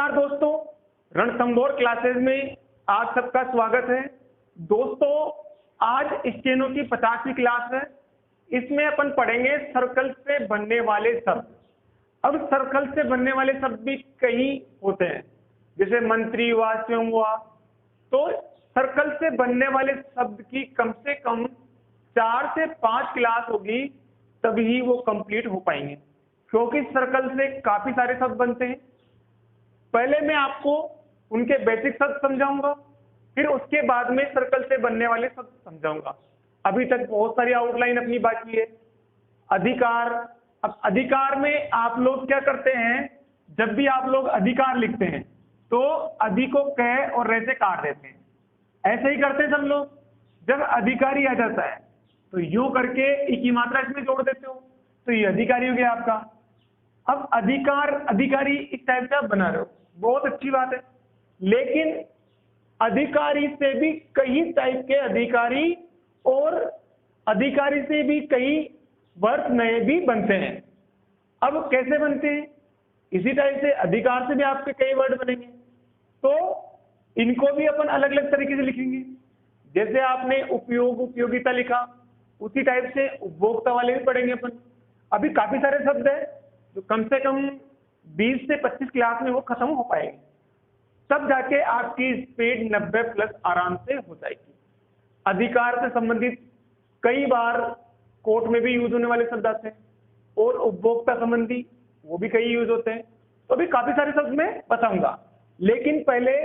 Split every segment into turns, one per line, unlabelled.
नमस्कार दोस्तों, रणथंभौर क्लासेस में आप सबका स्वागत है। दोस्तों, आज स्टेनो की 50वीं क्लास है। इसमें अपन पढ़ेंगे सर्कल से बनने वाले शब्द। अब सर्कल से बनने वाले शब्द भी कई होते हैं, जैसे मंत्री हुआ, स्वयं हुआ। तो सर्कल से बनने वाले शब्द की कम से कम 4 से 5 क्लास होगी, तभी वो कंप्लीट हो पाएंगे, क्योंकि सर्कल से काफी सारे शब्द बनते हैं। पहले मैं आपको उनके बेसिक शब्द समझाऊंगा, फिर उसके बाद में सर्कल से बनने वाले शब्द समझाऊंगा। अभी तक बहुत सारी आउटलाइन अपनी बाकी है। अधिकार। अब अधिकार में आप लोग क्या करते हैं, जब भी आप लोग अधिकार लिखते हैं तो अधि को कह और रह से काट देते हैं। ऐसे ही करते हैं सब लोग। जब अधिकारी आ जाता है तो यूं करके ई की मात्रा इसमें जोड़ देते हो, तो ये अधिकारी हो गया आपका। अब अधिकार, अधिकारी इस टाइप से आप बना रहे हो, बहुत अच्छी बात है। लेकिन अधिकारी से भी कई टाइप के अधिकारी और अधिकारी से भी कई वर्ड नए भी बनते हैं। अब कैसे बनते हैं? इसी टाइप से अधिकार से भी आपके कई वर्ड बनेंगे, तो इनको भी अपन अलग अलग तरीके से लिखेंगे। जैसे आपने उपयोग, उपयोगिता लिखा, उसी टाइप से उपभोक्ता वाले भी पढ़ेंगे अपन। अभी काफी सारे शब्द हैं जो कम से कम 20 से 25 क्लास में वो खत्म हो पाएंगे, तब जाके आपकी स्पीड 90 प्लस आराम से हो जाएगी। अधिकार से संबंधित कई बार कोर्ट में भी यूज होने वाले शब्द आते हैं, और उपभोक्ता संबंधी वो भी कई यूज होते हैं। तो अभी काफी सारे शब्द मैं बताऊंगा, लेकिन पहले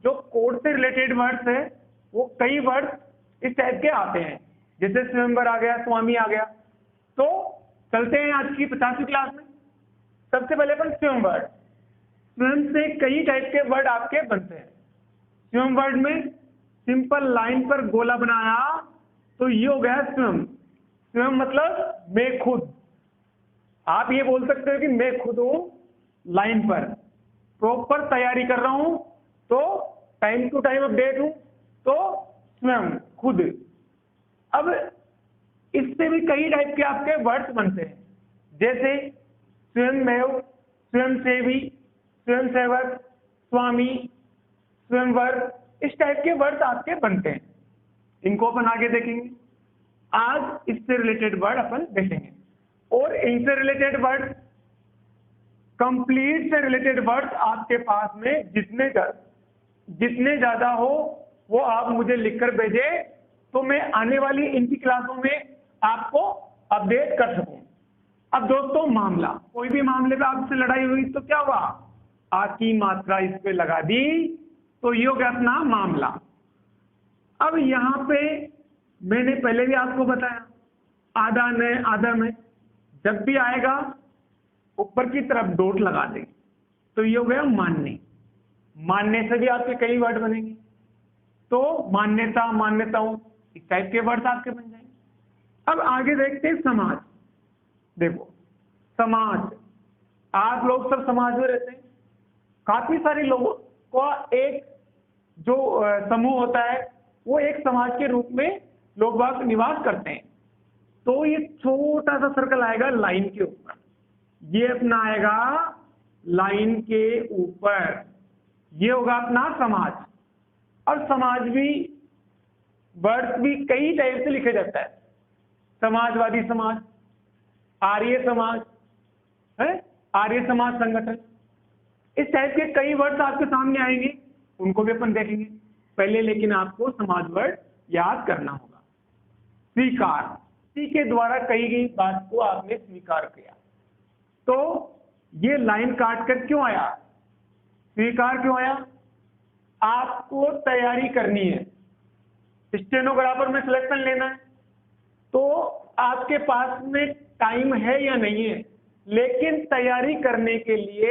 जो कोर्ट से रिलेटेड वर्ड्स है वो कई वर्ड इस टाइप के आते हैं, जैसे स्वयंवर आ गया, स्वामी आ गया। तो चलते हैं आज की 50वीं क्लास में। सबसे पहले अपन स्वयं वर्ड। स्वयं से कई टाइप के वर्ड आपके बनते हैं। स्वयं वर्ड में सिंपल लाइन पर गोला बनाया तो ये हो गया स्वयं। स्वयं मतलब मैं खुद। आप ये बोल सकते हो कि मैं खुद हूं लाइन पर, प्रॉपर तैयारी कर रहा हूं, तो टाइम टू टाइम अपडेट हूं, तो स्वयं खुद। अब इससे भी कई टाइप के आपके वर्ड्स बनते हैं, जैसे स्वयंमेव, स्वयंसेवी, स्वयंसेवक, स्वामी, स्वयंवर। इस टाइप के वर्ड्स आपके बनते हैं। इनको अपन आगे देखेंगे। आज इससे रिलेटेड वर्ड अपन देखेंगे, और इनसे रिलेटेड वर्ड, कंप्लीट से रिलेटेड वर्ड्स आपके पास में जितने ज्यादा हो वो आप मुझे लिखकर भेजे, तो मैं आने वाली इनकी क्लासों में आपको अपडेट कर सकूं। अब दोस्तों, मामला, कोई भी मामले में आपसे लड़ाई हुई तो क्या हुआ, आ की मात्रा इस पे लगा दी, तो ये हो गया अपना मामला। अब यहां पे मैंने पहले भी आपको बताया, आधा में आधा में जब भी आएगा ऊपर की तरफ डॉट लगा देंगे, तो ये हो गया मानने। मानने से भी आपके कई वर्ड बनेंगे, तो मान्यता, मान्यताओं, इस टाइप के वर्ड आपके बन जाएंगे। अब आगे देखते हैं समाज। देखो, समाज, आप लोग सब समाज में रहते हैं। काफी सारे लोगों का एक जो समूह होता है, वो एक समाज के रूप में लोग बाग निवास करते हैं। तो ये छोटा सा सर्कल आएगा लाइन के ऊपर, ये अपना आएगा लाइन के ऊपर, ये होगा अपना समाज। और समाज भी, वर्ड्स भी कई टाइप से लिखे जाता है। समाजवादी समाज, आर्य समाज है, आर्य समाज संगठन, इस टाइप के कई वर्ड्स आपके सामने आएंगे, उनको भी अपन देखेंगे। पहले लेकिन आपको समाज वर्ड याद करना होगा। स्वीकार, सी के द्वारा कही गई बात को आपने स्वीकार किया, तो ये लाइन काट कर क्यों आया, स्वीकार क्यों आया? आपको तैयारी करनी है, स्टेनोग्राफर में सिलेक्शन लेना है, तो आपके पास में टाइम है या नहीं है, लेकिन तैयारी करने के लिए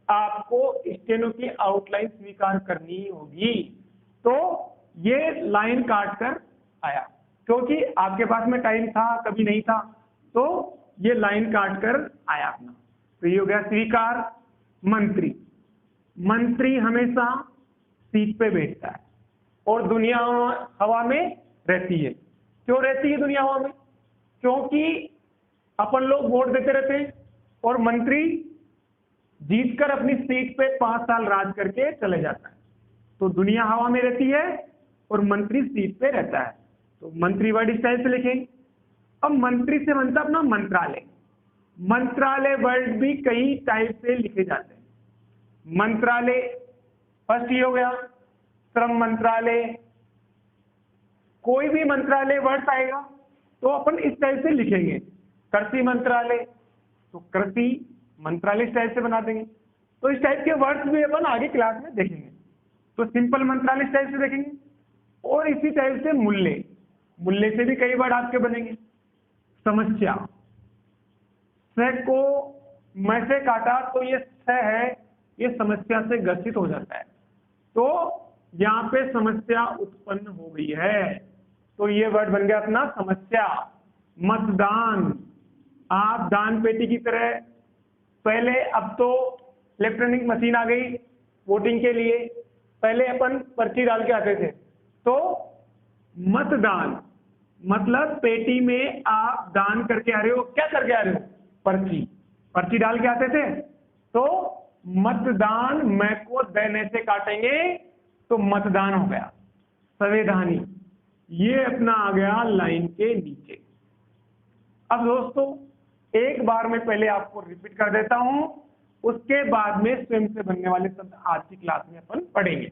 आपको स्टेनो की आउटलाइन स्वीकार करनी होगी। तो ये लाइन काट कर आया, क्योंकि आपके पास में टाइम था, कभी नहीं था, तो ये लाइन काट कर आया अपना। तो ये हो गया स्वीकार। मंत्री, मंत्री हमेशा सीट पे बैठता है और दुनिया हवा में रहती है। क्यों रहती है दुनिया हवा में? क्योंकि अपन लोग वोट देते रहते हैं और मंत्री जीतकर अपनी सीट पे 5 साल राज करके चले जाता है। तो दुनिया हवा में रहती है और मंत्री सीट पे रहता है। तो मंत्री वर्ड इस टाइप से लिखेंगे। अब मंत्री से बनता अपना मंत्रालय। मंत्रालय वर्ड भी कई टाइप से लिखे जाते हैं। मंत्रालय फर्स्ट ये हो गया, श्रम मंत्रालय। कोई भी मंत्रालय वर्ड आएगा तो अपन इस टाइप से लिखेंगे। कृषि मंत्रालय, तो कृषि मंत्रालय इस टाइप से बना देंगे। तो इस टाइप के वर्ड्स भी अपन आगे क्लास में देखेंगे। तो सिंपल मंत्रालय इस टाइप से देखेंगे। और इसी टाइप से मूल्य, मूल्य से भी कई वर्ड आपके बनेंगे। समस्या, स को मैं से काटा तो ये स है, ये समस्या से ग्रसित हो जाता है। तो यहाँ पे समस्या उत्पन्न हो गई है, तो ये वर्ड बन गया अपना समस्या। मतदान, आप दान पेटी की तरह, पहले अब तो इलेक्ट्रॉनिक मशीन आ गई वोटिंग के लिए, पहले अपन पर्ची डाल के आते थे। तो मतदान मतलब पेटी में आप दान करके आ रहे हो। क्या करके आ रहे हो? पर्ची, पर्ची डाल के आते थे। तो मतदान मैं को देने से काटेंगे तो मतदान हो गया। संवैधानिक, ये अपना आ गया लाइन के नीचे। अब दोस्तों एक बार मैं पहले आपको रिपीट कर देता हूं, उसके बाद में स्वयं से बनने वाले शब्द आज की क्लास में अपन पढ़ेंगे।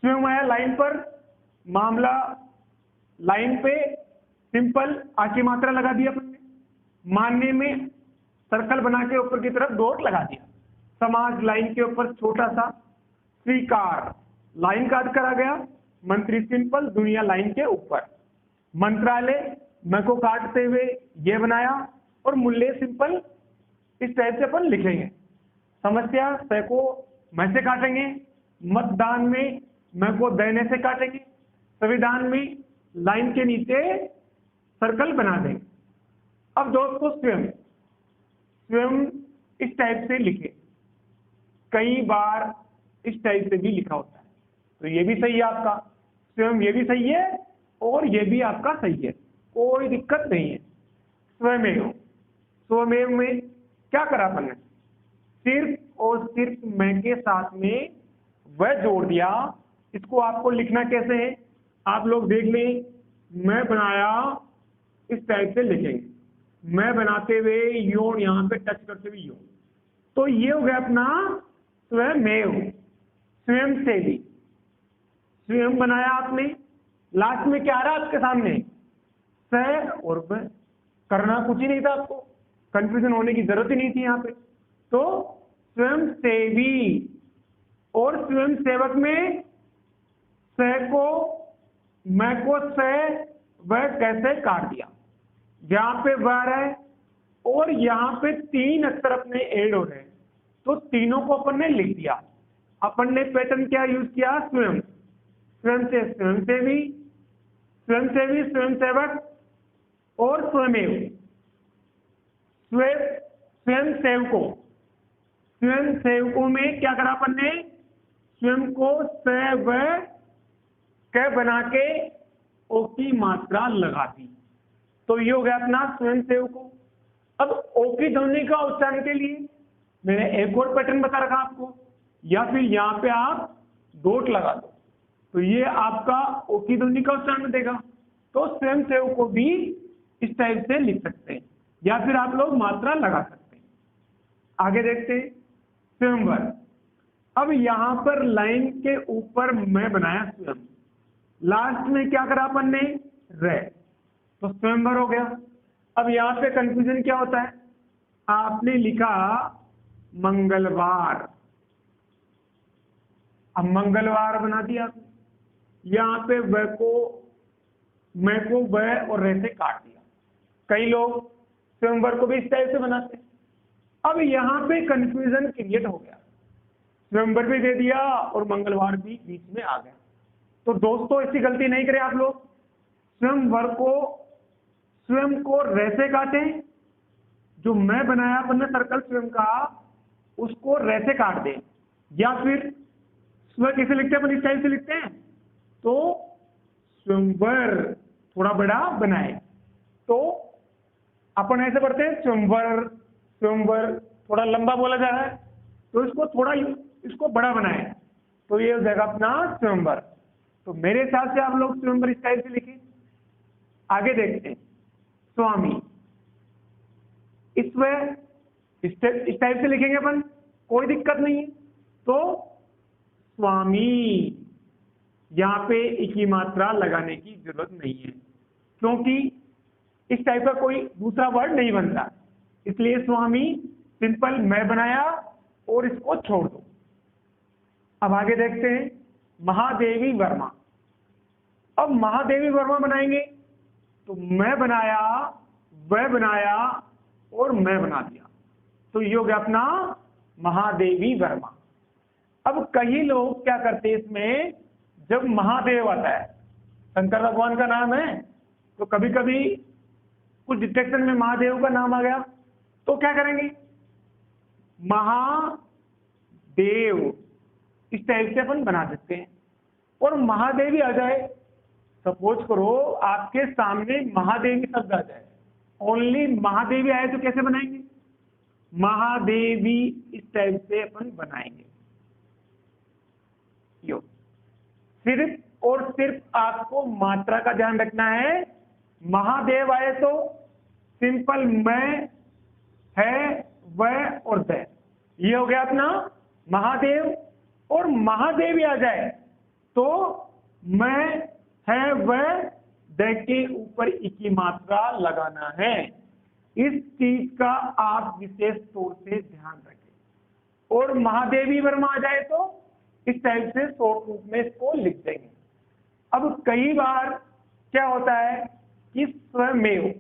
स्वयं है लाइन पर, मामला लाइन पे, सिंपल आकी मात्रा लगा दी अपन ने, मानने में सर्कल बना के ऊपर की तरफ डॉट लगा दिया, समाज लाइन के ऊपर छोटा सा, स्वीकार लाइन काट कर आ गया, मंत्री सिंपल, दुनिया लाइन के ऊपर, मंत्रालय मैं को काटते हुए ये बनाया, और मूल्य सिंपल इस टाइप से अपन लिखेंगे। समस्या स को मैं से काटेंगे, मतदान में मैं को देने से काटेंगे, संविधान में लाइन के नीचे सर्कल बना देंगे। अब दोस्तों स्वयं, स्वयं इस टाइप से लिखे, कई बार इस टाइप से भी लिखा होता है। तो ये भी सही है आपका, स्वयं ये भी सही है और ये भी आपका सही है, कोई दिक्कत नहीं है। स्वयमेव, स्वयमेव में क्या करा अपन ने? सिर्फ और सिर्फ मैं के साथ में वह जोड़ दिया। इसको आपको लिखना कैसे है आप लोग देख लें। मैं बनाया इस टाइप से लिखेंगे, मैं बनाते हुए यो यहाँ पे टच करते हुए यो, तो ये हो गया अपना स्वयमेव, स्वयं से भी। स्वयं बनाया आपने, लास्ट में क्या आ रहा है आपके सामने? स और ब, करना कुछ ही नहीं था आपको, कंफ्यूजन होने की जरूरत ही नहीं थी यहाँ पे। तो स्वयं सेवी और स्वयं सेवक में स को मैं को स वह कैसे काट दिया, यहाँ पे वर है और यहाँ पे 3 अक्षर अपने ऐड हो रहे हैं, तो तीनों को अपन ने लिख दिया। अपन ने पैटर्न क्या यूज किया? स्वयं, स्वयं से स्वयंसेवी, स्वयंसेवी स्वयंसेवक और स्वयमेव। स्वयं सेवकों, स्वयं सेवकों में क्या करा अपन ने? स्वयं को स व क बना के ओ की मात्रा लगा दी, तो ये हो गया अपना स्वयं सेवकों। अब ओ की ध्वनि का उच्चारण के लिए मैंने एक और पैटर्न बता रखा आपको, या फिर यहाँ पे आप डॉट लगा दो, तो ये आपका ओ की ध्वनि का उच्चारण देगा। तो स्वयं सेवकों भी इस टाइप से लिख सकते हैं, या फिर आप लोग मात्रा लगा सकते हैं। आगे देखते हैं स्वयंवर। अब यहाँ पर लाइन के ऊपर मैं बनाया स्वयं, लास्ट में क्या करा अपन ने? रे, तो स्वयंवर हो गया। अब यहाँ पे कंफ्यूजन क्या होता है? आपने लिखा मंगलवार, अब मंगलवार बना दिया, यहाँ पे व को मैं को व और रे से काट दिया। कई लोग स्वयंवर को भी इस टाइप से बनाते हैं। अब यहाँ पे कंफ्यूजन क्रिएट हो गया, स्वयंवर भी दे दिया और मंगलवार भी बीच में आ गया। तो दोस्तों ऐसी गलती नहीं करें आप लोग, स्वयंवर को स्वयं को रे से काटें, जो मैं बनाया अपन ने सर्कल स्वयं का उसको रे से काट दें, या फिर स्व कैसे लिखते हैं? अपन इस टाइप से लिखते हैं, तो स्वयंवर थोड़ा बड़ा बनाए, तो अपन ऐसे पढ़ते हैं स्वयंवर, स्वयंवर थोड़ा लंबा बोला जा रहा है तो इसको थोड़ा इसको बड़ा बनाए तो ये हो जाएगा अपना स्वयंवर। तो मेरे हिसाब से आप लोग स्वयंवर इस टाइप से लिखें। आगे देखते हैं स्वामी, इस टाइप से लिखेंगे अपन, कोई दिक्कत नहीं है। तो स्वामी, यहाँ पे एक ही मात्रा लगाने की जरूरत नहीं है क्योंकि इस टाइप का कोई दूसरा वर्ड नहीं बनता, इसलिए स्वामी सिंपल मैं बनाया और इसको छोड़ दो। अब आगे देखते हैं महादेवी वर्मा। अब महादेवी वर्मा बनाएंगे तो मैं बनाया, वह बनाया और मैं बना दिया, तो ये हो गया अपना महादेवी वर्मा। अब कई लोग क्या करते हैं इसमें, जब महादेव आता है, शंकर भगवान का नाम है, तो कभी कभी कुछ डिटेक्शन में महादेव का नाम आ गया तो क्या करेंगे, महादेव इस टाइप से अपन बना देते हैं। और महादेवी आ जाए, सपोज करो आपके सामने महादेवी शब्द आ जाए, ओनली महादेवी आए तो कैसे बनाएंगे, महादेवी इस टाइप से अपन बनाएंगे। यो सिर्फ और सिर्फ आपको मात्रा का ध्यान रखना है। महादेव आए तो सिंपल मैं, है, वह और द, ये हो गया अपना महादेव। और महादेवी आ जाए तो मैं, है, वह, द के ऊपर एक ही मात्रा लगाना है। इस चीज का आप विशेष तौर से ध्यान रखें। और महादेवी वर्मा आ जाए तो इस टाइप से शॉर्ट रूप में इसको लिख देंगे। अब कई बार क्या होता है कि स्वयमेव,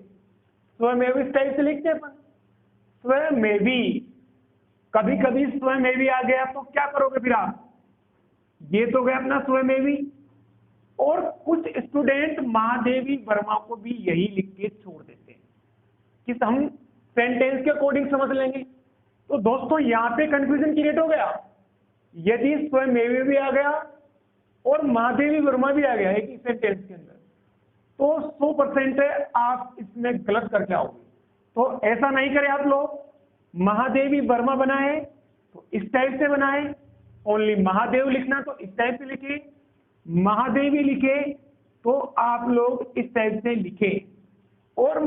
स्वयमेव इस टाइप से लिखते हैं अपन, स्वयमेवी, कभी कभी स्वयमेवी आ गया तो क्या करोगे फिर आप, ये तो गया अपना स्वयमेवी। और कुछ स्टूडेंट महादेवी वर्मा को भी यही लिख के छोड़ देते हैं कि हम सेंटेंस के अकॉर्डिंग समझ लेंगे। तो दोस्तों यहाँ पे कंफ्यूजन क्रिएट हो गया। यदि स्वयमेवी भी आ गया और महादेवी वर्मा भी आ गया एक ही सेंटेंस के अंदर, तो 100% आप इसमें गलत करके आओगे। तो ऐसा नहीं करें आप लोग, महादेवी वर्मा बनाए तो इस टाइप से बनाए, ओनली महादेव लिखना तो इस टाइप से लिखे, महादेवी लिखे तो आप लोग इस टाइप से लिखे। और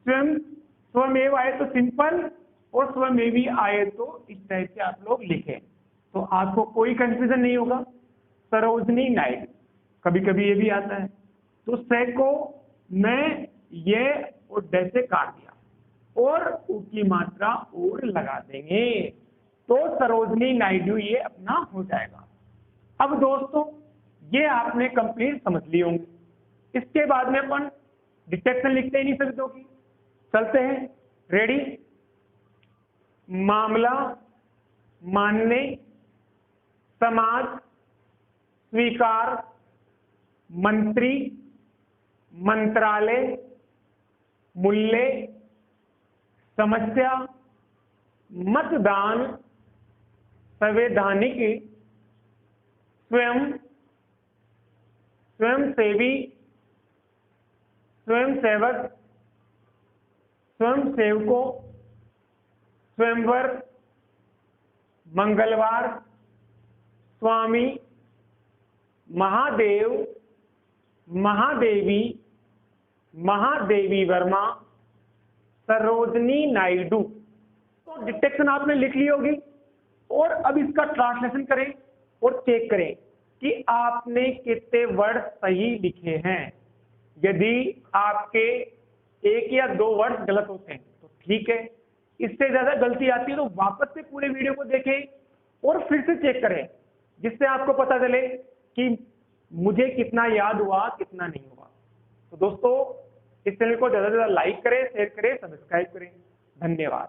स्वयमेव आए तो सिंपल, और स्वयमेवी आए तो इस टाइप से आप लोग लिखे, तो आपको कोई कंफ्यूजन नहीं होगा। सरोजनी नायडू, कभी कभी ये भी आता है, तो से को मैं, ये और ड से काट दिया और उ की मात्रा और लगा देंगे तो सरोजनी नायडू ये अपना हो जाएगा। अब दोस्तों ये आपने कंप्लीट समझ लिए होंगे। इसके बाद में अपन डिटेक्शन लिखते हैं इन शब्दों की, चलते हैं, रेडी। मामला, मानने, समाज, स्वीकार, मंत्री, मंत्रालय, मूल्य, समस्या, मतदान, संवैधानिक, स्वयं, स्वयंसेवी, स्वयंसेवक, स्वयंसेवकों, स्वयंवर, मंगलवार, स्वामी, महादेव, महादेवी, महादेवी वर्मा, सरोजनी नायडू। तो डिटेक्शन आपने लिख ली होगी। और अब इसका ट्रांसलेशन करें और चेक करें कि आपने कितने वर्ड सही लिखे हैं। यदि आपके एक या दो वर्ड गलत होते हैं तो ठीक है, इससे ज्यादा गलती आती है तो वापस से पूरे वीडियो को देखें और फिर से चेक करें, जिससे आपको पता चले कि मुझे कितना याद हुआ कितना नहीं हुआ। तो दोस्तों इस चैनल को ज्यादा से ज्यादा लाइक करें, शेयर करें, सब्सक्राइब करें। धन्यवाद।